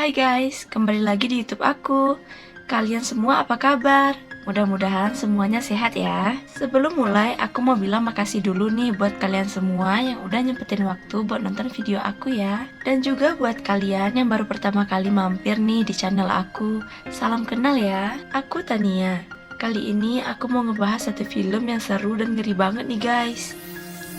Hai guys, kembali lagi di YouTube aku. Kalian semua apa kabar? Mudah-mudahan semuanya sehat ya. Sebelum mulai, aku mau bilang makasih dulu nih buat kalian semua yang udah nyempetin waktu buat nonton video aku ya. Dan juga buat kalian yang baru pertama kali mampir nih di channel aku. Salam kenal ya, aku Tania. Kali ini aku mau ngebahas satu film yang seru dan ngeri banget nih guys.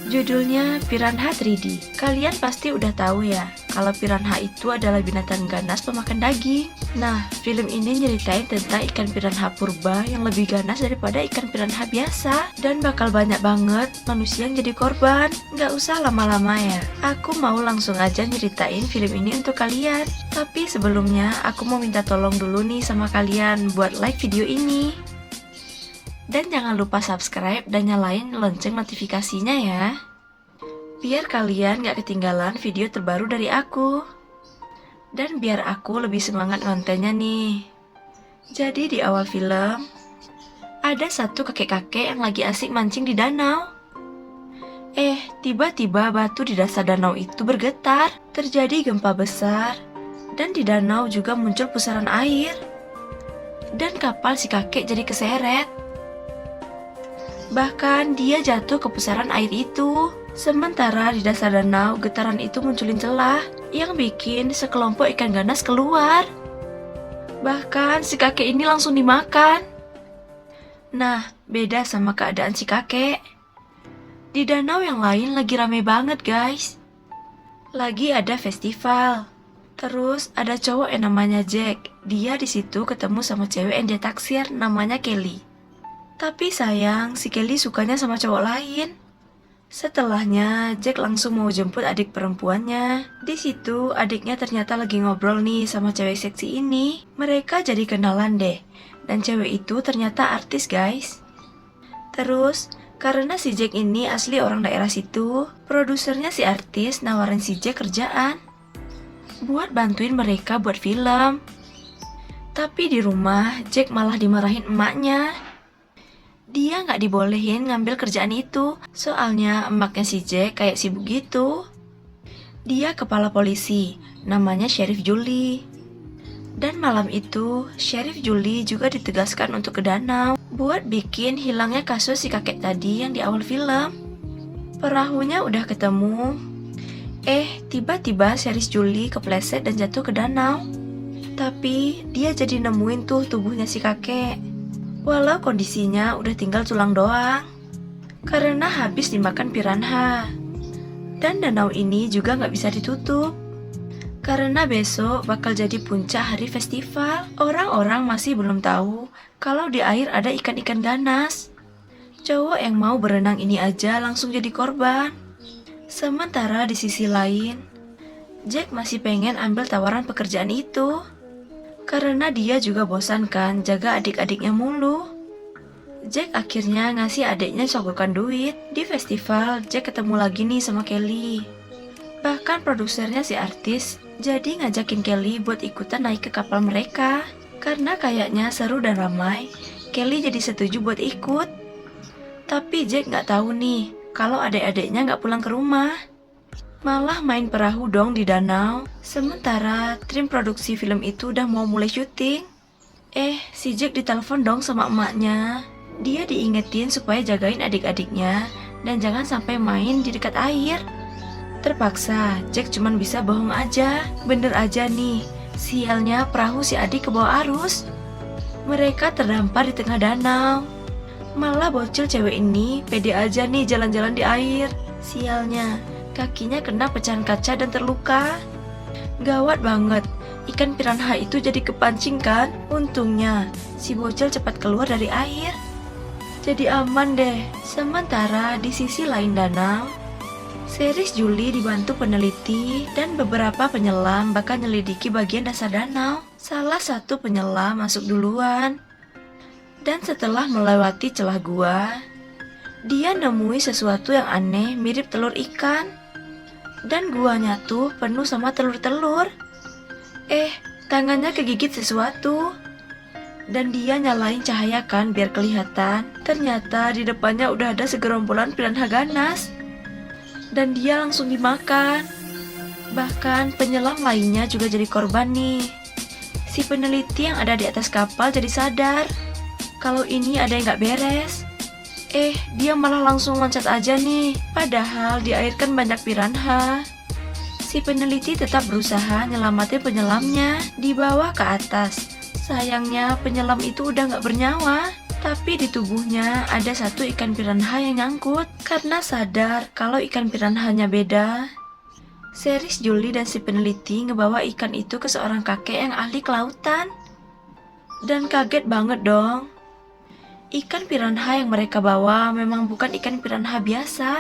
Judulnya Piranha 3D. Kalian pasti udah tahu ya, kalau piranha itu adalah binatang ganas pemakan daging. Nah, film ini nyeritain tentang ikan piranha purba yang lebih ganas daripada ikan piranha biasa. Dan bakal banyak banget manusia yang jadi korban. Nggak usah lama-lama ya, aku mau langsung aja nyeritain film ini untuk kalian. Tapi sebelumnya, aku mau minta tolong dulu nih sama kalian buat like video ini. Dan jangan lupa subscribe dan nyalain lonceng notifikasinya ya, biar kalian gak ketinggalan video terbaru dari aku. Dan biar aku lebih semangat nontonnya nih. Jadi di awal film, ada satu kakek-kakek yang lagi asik mancing di danau. Tiba-tiba batu di dasar danau itu bergetar. Terjadi gempa besar, dan di danau juga muncul pusaran air. Dan kapal si kakek jadi keseret. Bahkan dia jatuh ke pusaran air itu. Sementara di dasar danau, getaran itu munculin celah yang bikin sekelompok ikan ganas keluar. Bahkan si kakek ini langsung dimakan. Nah, beda sama keadaan si kakek. Di danau yang lain lagi rame banget guys. Lagi ada festival. Terus ada cowok yang namanya Jack. Dia di situ ketemu sama cewek yang dia taksir namanya Kelly. Tapi sayang, si Kelly sukanya sama cowok lain. Setelahnya, Jack langsung mau jemput adik perempuannya. Di situ, adiknya ternyata lagi ngobrol nih sama cewek seksi ini. Mereka jadi kenalan deh. Dan cewek itu ternyata artis guys. Terus, karena si Jack ini asli orang daerah situ, produsernya si artis nawarin si Jack kerjaan buat bantuin mereka buat film. Tapi di rumah, Jack malah dimarahin emaknya. Dia nggak dibolehin ngambil kerjaan itu, soalnya emaknya si Jack kayak sibuk gitu. Dia kepala polisi, namanya Sheriff Julie. Dan malam itu, Sheriff Julie juga ditegaskan untuk ke danau, buat bikin hilangnya kasus si kakek tadi yang di awal film. Perahunya udah ketemu. Tiba-tiba Sheriff Julie kepleset dan jatuh ke danau. Tapi, dia jadi nemuin tuh tubuhnya si kakek. Walau kondisinya udah tinggal tulang doang, karena habis dimakan piranha. Dan danau ini juga nggak bisa ditutup, karena besok bakal jadi puncak hari festival. Orang-orang masih belum tahu kalau di air ada ikan-ikan ganas. Cowok yang mau berenang ini aja langsung jadi korban. Sementara di sisi lain, Jack masih pengen ambil tawaran pekerjaan itu. Karena dia juga bosan kan jaga adik-adiknya mulu. Jack akhirnya ngasih adiknya sogokan duit. Di festival, Jack ketemu lagi nih sama Kelly. Bahkan produsernya si artis jadi ngajakin Kelly buat ikutan naik ke kapal mereka. Karena kayaknya seru dan ramai, Kelly jadi setuju buat ikut. Tapi Jack nggak tahu nih kalau adik-adiknya nggak pulang ke rumah, malah main perahu dong di danau. Sementara tim produksi film itu udah mau mulai syuting. Si Jack ditelepon dong sama emaknya. Dia diingetin supaya jagain adik-adiknya dan jangan sampai main di dekat air. Terpaksa, Jack cuman bisa bohong aja. Bener aja nih, sialnya perahu si adik ke bawah arus. Mereka terdampar di tengah danau. Malah bocil cewek ini pede aja nih jalan-jalan di air. Sialnya, kakinya kena pecahan kaca dan terluka. Gawat banget, ikan piranha itu jadi kepancing kan. Untungnya, si bocil cepat keluar dari air. Jadi aman deh. Sementara di sisi lain danau, Sheriff Julie dibantu peneliti dan beberapa penyelam bakal nyelidiki bagian dasar danau. Salah satu penyelam masuk duluan. Dan setelah melewati celah gua, dia nemui sesuatu yang aneh mirip telur ikan. Dan guanya tuh penuh sama telur-telur. Tangannya kegigit sesuatu. Dan dia nyalain cahaya kan biar kelihatan. Ternyata di depannya udah ada segerombolan piranha ganas. Dan dia langsung dimakan. Bahkan penyelam lainnya juga jadi korban nih. Si peneliti yang ada di atas kapal jadi sadar kalau ini ada yang gak beres. Dia malah langsung loncat aja nih, padahal di air kan banyak piranha. Si peneliti tetap berusaha nyelamatin penyelamnya di bawah ke atas. Sayangnya penyelam itu udah gak bernyawa, tapi di tubuhnya ada satu ikan piranha yang nyangkut. Karena sadar kalau ikan piranhanya beda, Seris, Julie, dan si peneliti ngebawa ikan itu ke seorang kakek yang ahli kelautan. Dan kaget banget dong. Ikan piranha yang mereka bawa memang bukan ikan piranha biasa.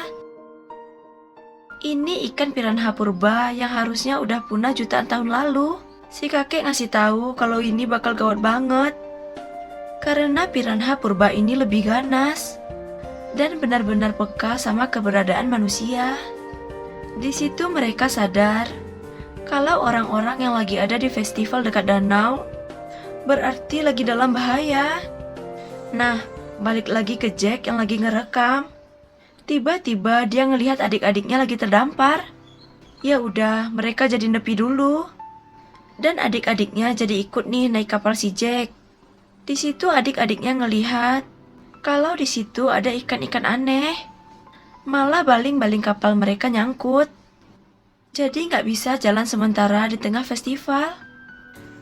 Ini ikan piranha purba yang harusnya udah punah jutaan tahun lalu. Si kakek ngasih tahu kalau ini bakal gawat banget. Karena piranha purba ini lebih ganas dan benar-benar peka sama keberadaan manusia. Di situ mereka sadar kalau orang-orang yang lagi ada di festival dekat danau berarti lagi dalam bahaya. Nah, balik lagi ke Jack yang lagi ngerekam. Tiba-tiba dia ngelihat adik-adiknya lagi terdampar. Ya udah, mereka jadi nepi dulu. Dan adik-adiknya jadi ikut nih naik kapal si Jack. Di situ adik-adiknya ngelihat kalau di situ ada ikan-ikan aneh. Malah baling-baling kapal mereka nyangkut. Jadi nggak bisa jalan sementara di tengah festival.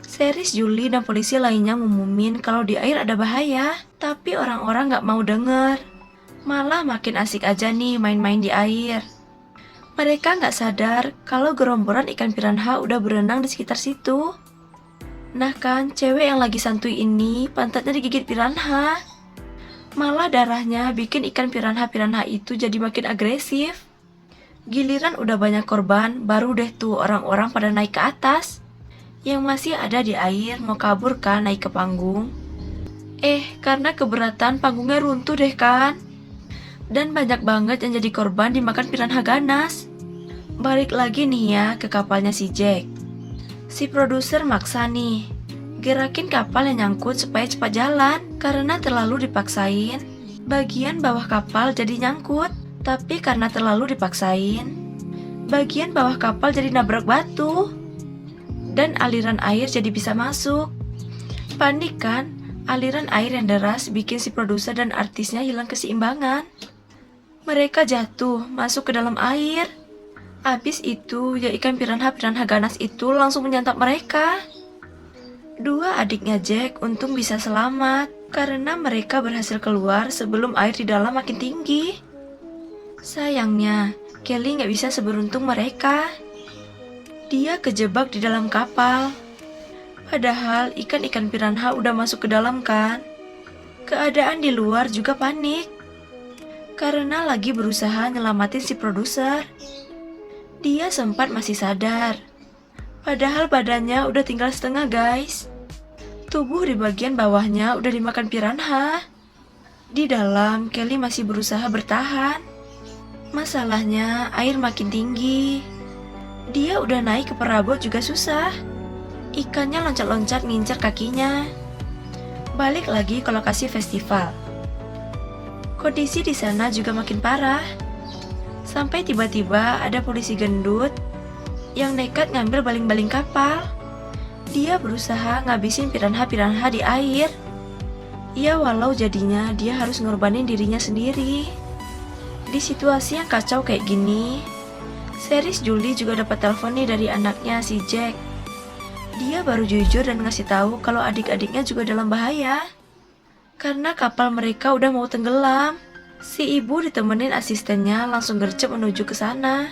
Seris, Julie, dan polisi lainnya ngumumin kalau di air ada bahaya. Tapi orang-orang nggak mau denger. Malah makin asik aja nih main-main di air. Mereka nggak sadar kalau gerombolan ikan piranha udah berenang di sekitar situ. Nah kan, cewek yang lagi santuy ini pantatnya digigit piranha. Malah darahnya bikin ikan piranha-piranha itu jadi makin agresif. Giliran udah banyak korban, baru deh tuh orang-orang pada naik ke atas. Yang masih ada di air mau kabur kan naik ke panggung. Karena keberatan panggungnya runtuh deh kan. Dan banyak banget yang jadi korban dimakan piranha ganas. Balik lagi nih ya ke kapalnya si Jack. Si produser maksa nih gerakin kapal yang nyangkut supaya cepat jalan. Karena terlalu dipaksain, bagian bawah kapal jadi nyangkut. Tapi karena terlalu dipaksain, bagian bawah kapal jadi nabrak batu. Dan aliran air jadi bisa masuk. Panik kan? Aliran air yang deras bikin si produser dan artisnya hilang keseimbangan. Mereka jatuh masuk ke dalam air. Abis itu ya ikan piranha-piranha ganas itu langsung menyantap mereka. Dua adiknya Jack untung bisa selamat karena mereka berhasil keluar sebelum air di dalam makin tinggi. Sayangnya Kelly gak bisa seberuntung mereka. Dia kejebak di dalam kapal. Padahal ikan-ikan piranha udah masuk ke dalam kan. Keadaan di luar juga panik. Karena lagi berusaha nyelamatin si produser. Dia sempat masih sadar. Padahal badannya udah tinggal setengah guys. Tubuh di bagian bawahnya udah dimakan piranha. Di dalam Kelly masih berusaha bertahan. Masalahnya air makin tinggi. Dia udah naik ke perabot juga susah. Ikannya loncat-loncat ngincer kakinya. Balik lagi ke lokasi festival. Kondisi di sana juga makin parah. Sampai tiba-tiba ada polisi gendut yang nekat ngambil baling-baling kapal. Dia berusaha ngabisin piranha-piranha di air. Ya walau jadinya dia harus ngorbanin dirinya sendiri. Di situasi yang kacau kayak gini, Seris, Julie juga dapat telepon nih dari anaknya si Jack. Dia baru jujur dan ngasih tahu kalau adik-adiknya juga dalam bahaya. Karena kapal mereka udah mau tenggelam. Si ibu ditemenin asistennya langsung gercep menuju ke sana.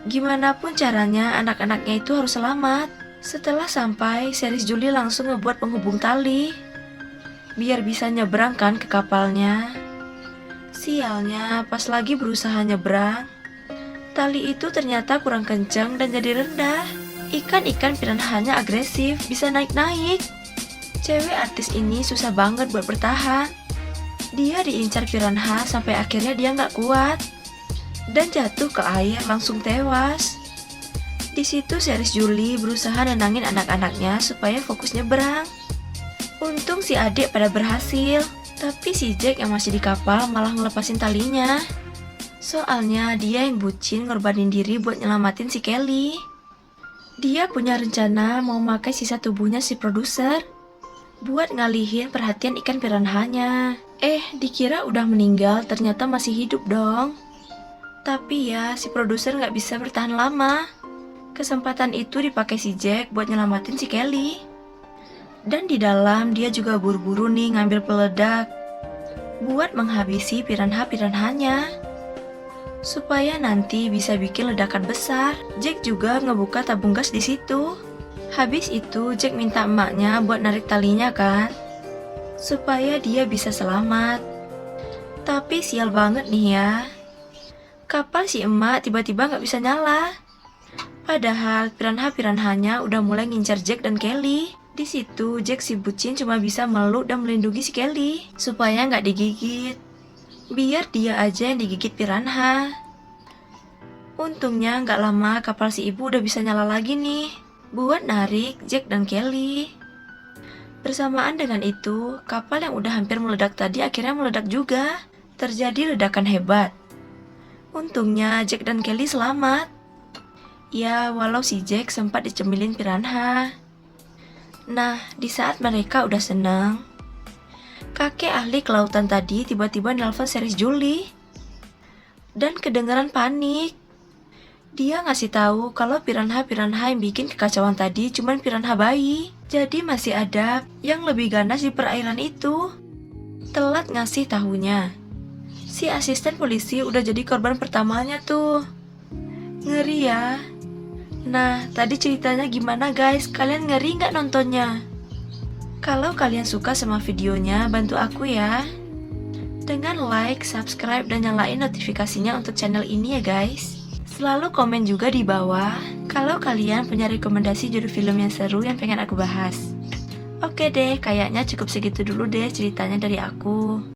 Gimana pun caranya anak-anaknya itu harus selamat. Setelah sampai, Seris, Julie langsung ngebuat penghubung tali biar bisa nyebrang kan ke kapalnya. Sialnya pas lagi berusaha nyebrang, tali itu ternyata kurang kencang dan jadi rendah. Ikan-ikan piranhanya agresif, bisa naik-naik. Cewek artis ini susah banget buat bertahan. Dia diincar piranha sampai akhirnya dia nggak kuat dan jatuh ke air langsung tewas. Di situ Seris, Julie berusaha nenangin anak-anaknya supaya fokus nyebrang. Untung si adik pada berhasil, tapi si Jack yang masih di kapal malah ngelepasin talinya. Soalnya dia yang bucin ngorbanin diri buat nyelamatin si Kelly. Dia punya rencana mau pakai sisa tubuhnya si produser buat ngalihin perhatian ikan piranhanya. Dikira udah meninggal, ternyata masih hidup dong. Tapi ya, si produser nggak bisa bertahan lama. Kesempatan itu dipakai si Jack buat nyelamatin si Kelly. Dan di dalam dia juga buru-buru nih ngambil peledak buat menghabisi piranha-piranhanya. Supaya nanti bisa bikin ledakan besar. Jack juga ngebuka tabung gas di situ. Habis itu Jack minta emaknya buat narik talinya kan, supaya dia bisa selamat. Tapi sial banget nih ya, kapal si emak tiba-tiba nggak bisa nyala. Padahal piranha-piranhanya udah mulai ngincar Jack dan Kelly. Di situ Jack si bucin cuma bisa meluk dan melindungi si Kelly supaya nggak digigit. Biar dia aja yang digigit piranha. Untungnya nggak lama kapal si ibu udah bisa nyala lagi nih buat narik Jack dan Kelly. Bersamaan dengan itu, kapal yang udah hampir meledak tadi akhirnya meledak juga. Terjadi ledakan hebat. Untungnya Jack dan Kelly selamat. Ya, walau si Jack sempat dicemilin piranha. Nah, di saat mereka udah senang, kakek ahli kelautan tadi tiba-tiba nelpon series Julie. Dan kedengaran panik. Dia ngasih tahu kalau piranha-piranha yang bikin kekacauan tadi cuman piranha bayi. Jadi masih ada yang lebih ganas di perairan itu. Telat ngasih tahunya. Si asisten polisi udah jadi korban pertamanya tuh. Ngeri ya. Nah, tadi ceritanya gimana guys? Kalian ngeri nggak nontonnya? Kalau kalian suka sama videonya, bantu aku ya dengan like, subscribe, dan nyalain notifikasinya untuk channel ini ya guys. Selalu komen juga di bawah kalau kalian punya rekomendasi judul film yang seru yang pengen aku bahas. Oke deh, kayaknya cukup segitu dulu deh ceritanya dari aku.